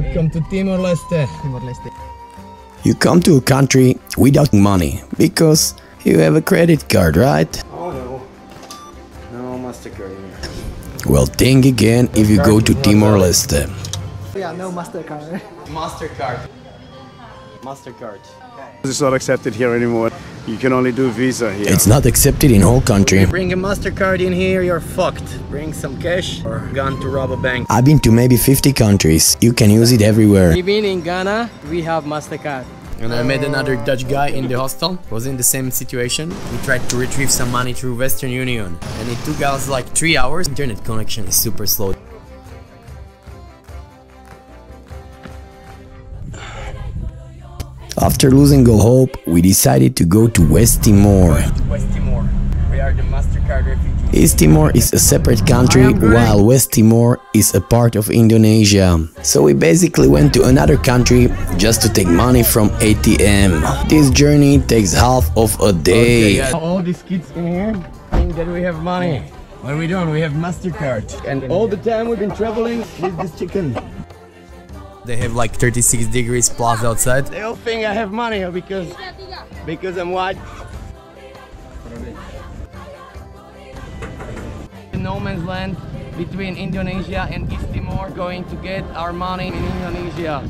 Welcome to Timor Leste. You come to a country without money because you have a credit card, right? Oh no. No MasterCard here. Well, think again if you go to Timor Leste. Yeah, no MasterCard. MasterCard. It's not accepted here anymore. You can only do Visa here. It's not accepted in whole country. You bring a MasterCard in here, you're fucked. Bring some cash or gone to rob a bank. I've been to maybe 50 countries. You can use it everywhere. Even in Ghana, we have MasterCard. And I met another Dutch guy in the hostel, was in the same situation. He tried to retrieve some money through Western Union, and it took us like 3 hours. Internet connection is super slow. After losing all hope, we decided to go to West Timor. West Timor, we are the MasterCard refugees. East Timor is a separate country, while West Timor is a part of Indonesia. So we basically went to another country just to take money from ATM. This journey takes half of a day. All these kids in here think that we have money. What we don't, we have MasterCard. And all the time we've been traveling with this chicken. They have like 36 degrees plus outside. They all think I have money because I'm white. The no man's land between Indonesia and East Timor, going to get our money in Indonesia.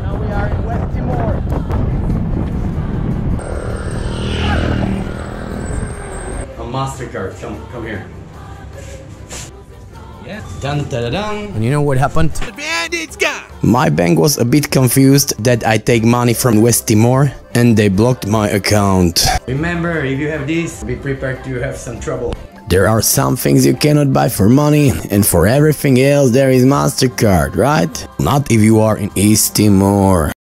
Now we are in West Timor. A MasterCard, come here. Yes. Dun, da, da, dun. And you know what happened? My bank was a bit confused that I take money from West Timor and they blocked my account. Remember, if you have this, be prepared to have some trouble. There are some things you cannot buy for money, and for everything else there is MasterCard, right? Not if you are in East Timor.